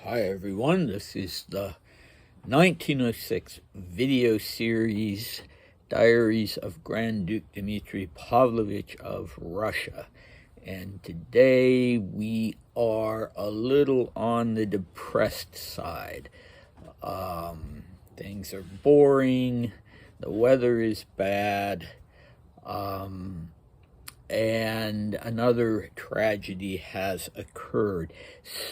Hi everyone, this is the 1906 video series Diaries of Grand Duke Dmitry Pavlovich of Russia. And today we are a little on the depressed side. Things are boring, the weather is bad, and another tragedy has occurred.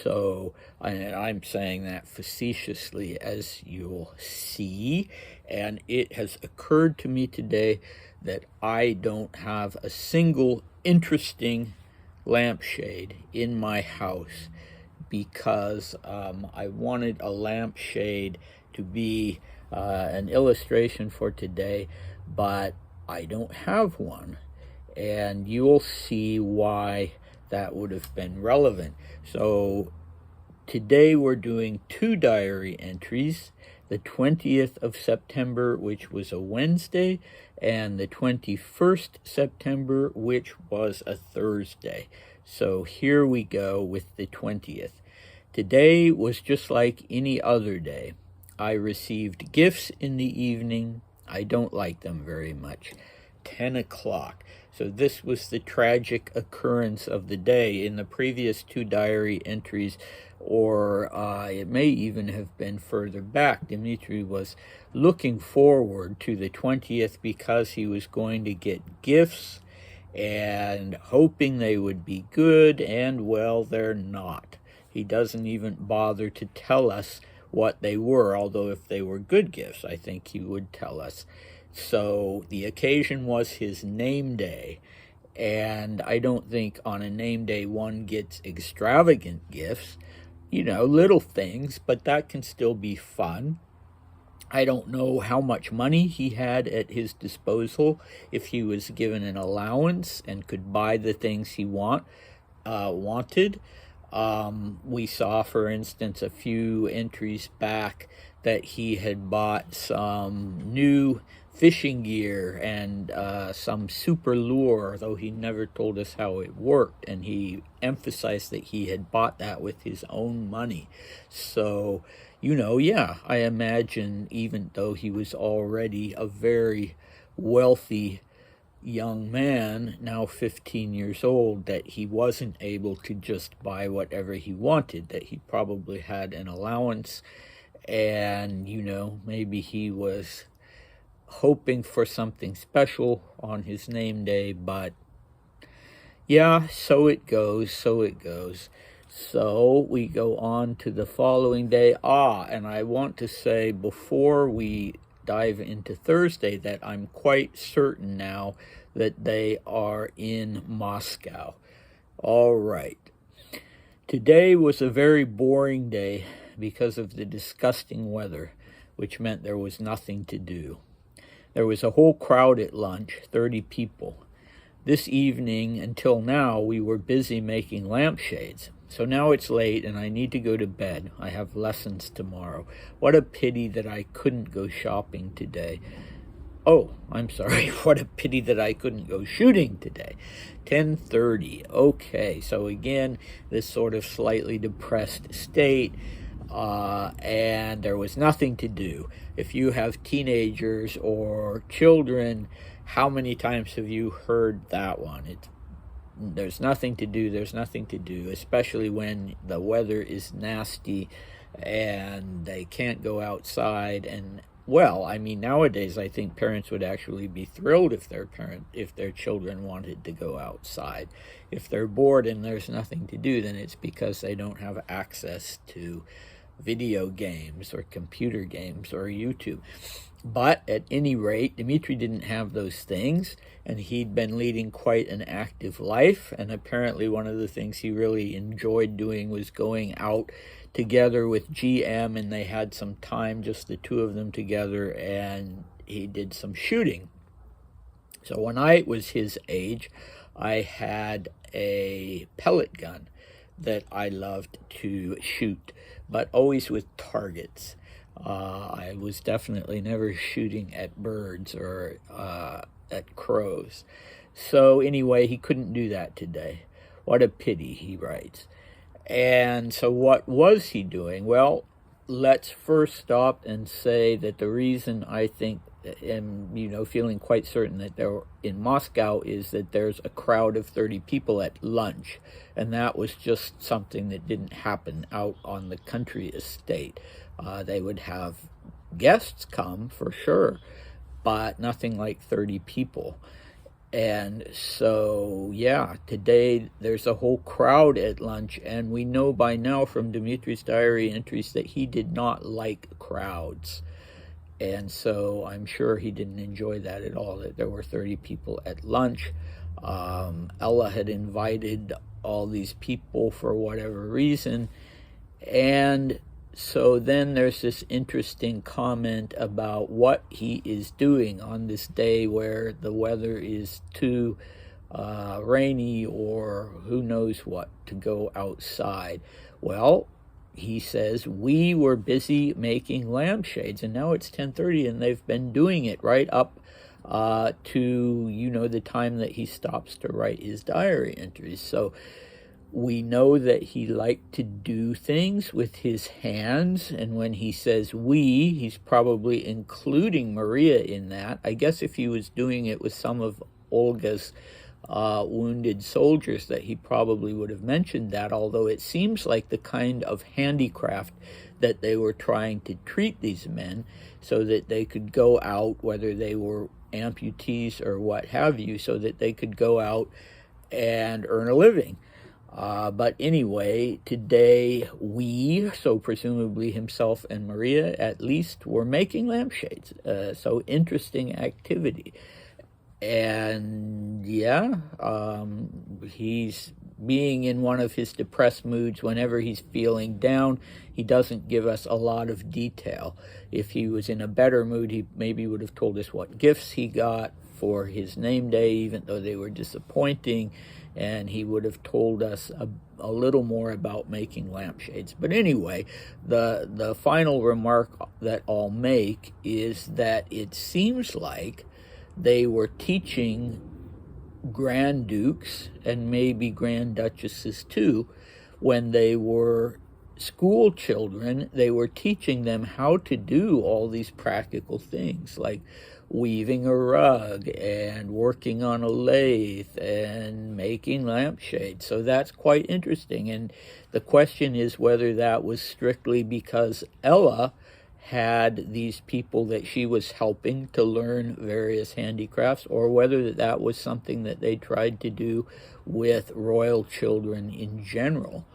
So I'm saying that facetiously, as you'll see, and it has occurred to me today that I don't have a single interesting lampshade in my house because I wanted a lampshade to be an illustration for today, but I don't have one. And you'll see why that would have been relevant. So today we're doing two diary entries, the 20th of September, which was a Wednesday, and the 21st September, which was a Thursday. So here we go with the 20th. Today was just like any other day. I received gifts in the evening. I don't like them very much. 10 o'clock. So this was the tragic occurrence of the day. In the previous two diary entries, or it may even have been further back, Dmitry was looking forward to the 20th because he was going to get gifts and hoping they would be good, and well, they're not. He doesn't even bother to tell us what they were, although if they were good gifts, I think he would tell us. So the occasion was his name day, and I don't think on a name day one gets extravagant gifts, little things, but that can still be fun. I don't know how much money he had at his disposal, if he was given an allowance and could buy the things he wanted. We saw, for instance, a few entries back that he had bought some new fishing gear and some super lure, though he never told us how it worked, and he emphasized that he had bought that with his own money. So, I imagine, even though he was already a very wealthy young man, now 15 years old, that he wasn't able to just buy whatever he wanted, that he probably had an allowance, and, maybe he was hoping for something special on his name day, but yeah, so it goes. So we go on to the following day. And I want to say before we dive into Thursday that I'm quite certain now that they are in Moscow. All right. Today was a very boring day because of the disgusting weather, which meant there was nothing to do. There was a whole crowd at lunch, 30 people. This evening, until now, we were busy making lampshades. So now it's late and I need to go to bed. I have lessons tomorrow. What a pity that I couldn't go shopping today. Oh, I'm sorry. What a pity that I couldn't go shooting today. 10:30. Okay, so again, this sort of slightly depressed state. And there was nothing to do. If you have teenagers or children, how many times have you heard that one? There's nothing to do, especially when the weather is nasty and they can't go outside. And well, I mean, nowadays I think parents would actually be thrilled if their children wanted to go outside. If they're bored and there's nothing to do, then it's because they don't have access to video games or computer games or YouTube. But at any rate, Dmitry didn't have those things, and he'd been leading quite an active life, and apparently one of the things he really enjoyed doing was going out together with GM, and they had some time, just the two of them together, and he did some shooting. So when I was his age, I had a pellet gun that I loved to shoot, but always with targets. I was definitely never shooting at birds or at crows. So anyway, he couldn't do that today. What a pity, he writes. And so what was he doing? Well, let's first stop and say that the reason I think am, feeling quite certain that they're in Moscow is that there's a crowd of 30 people at lunch. And that was just something that didn't happen out on the country estate. They would have guests come for sure, but nothing like 30 people. And so, yeah, today there's a whole crowd at lunch, and we know by now from Dmitri's diary entries that he did not like crowds. And so I'm sure he didn't enjoy that at all, that there were 30 people at lunch. Ella had invited all these people for whatever reason. And so then there's this interesting comment about what he is doing on this day where the weather is too rainy or who knows what to go outside. Well, he says, we were busy making lampshades, and now it's 10:30 and they've been doing it right up to, the time that he stops to write his diary entries. So we know that he liked to do things with his hands, and when he says we, he's probably including Maria in that. I guess if he was doing it with some of Olga's wounded soldiers, that he probably would have mentioned that, although it seems like the kind of handicraft that they were trying to treat these men so that they could go out, whether they were amputees or what have you, so that they could go out and earn a living. But anyway, today we, so presumably himself and Maria at least, were making lampshades. So interesting activity. And yeah, he's being in one of his depressed moods whenever he's feeling down. He doesn't give us a lot of detail. If he was in a better mood, he maybe would have told us what gifts he got for his name day, even though they were disappointing, and he would have told us a little more about making lampshades. But anyway, the final remark that I'll make is that it seems like they were teaching Grand Dukes and maybe Grand Duchesses too, when they were school children, they were teaching them how to do all these practical things like weaving a rug and working on a lathe and making lampshades. So that's quite interesting. And the question is whether that was strictly because Ella had these people that she was helping to learn various handicrafts, or whether that was something that they tried to do with royal children in general.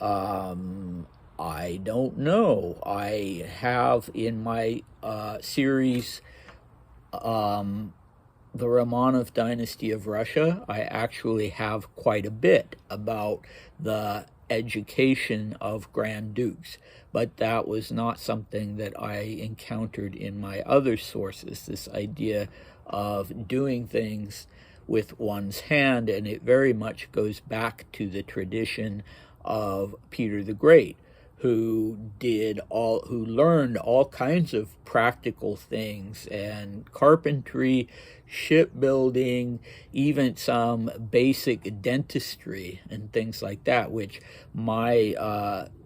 I don't know. I have in my series, the Romanov Dynasty of Russia, I actually have quite a bit about the education of Grand Dukes, but that was not something that I encountered in my other sources, this idea of doing things with one's hand, and it very much goes back to the tradition of Peter the Great, who learned all kinds of practical things and carpentry, shipbuilding, even some basic dentistry and things like that, which my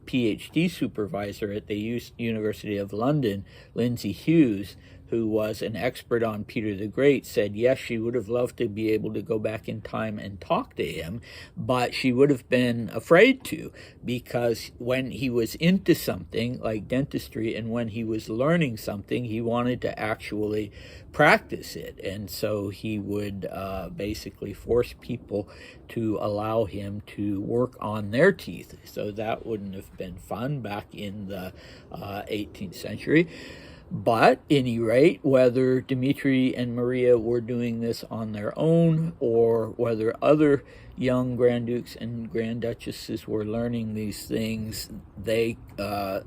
PhD supervisor at the University of London, Lindsay Hughes, who was an expert on Peter the Great, said yes, she would have loved to be able to go back in time and talk to him, but she would have been afraid to, because when he was into something like dentistry and when he was learning something, he wanted to actually practice it. And so he would basically force people to allow him to work on their teeth. So that wouldn't have been fun back in the 18th century. But at any rate, whether Dmitri and Maria were doing this on their own, or whether other young Grand Dukes and Grand Duchesses were learning these things, they could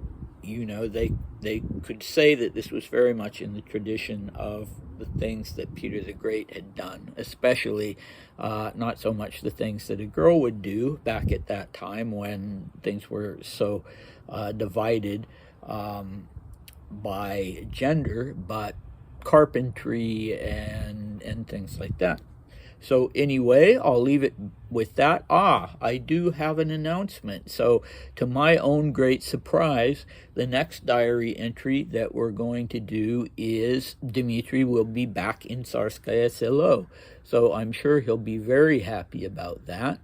say that this was very much in the tradition of the things that Peter the Great had done, especially not so much the things that a girl would do back at that time when things were so divided by gender, but carpentry and things like that. So anyway, I'll leave it with that. I do have an announcement. So to my own great surprise, the next diary entry that we're going to do is Dmitry will be back in Tsarskaya Selo. So I'm sure he'll be very happy about that.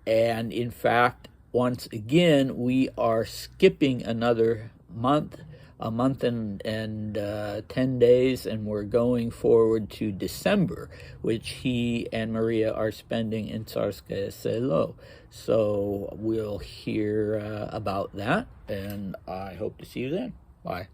And in fact, once again, we are skipping another month, a month and 10 days, and we're going forward to December, which he and Maria are spending in Tsarskaya Selo. So we'll hear about that, and I hope to see you then. Bye.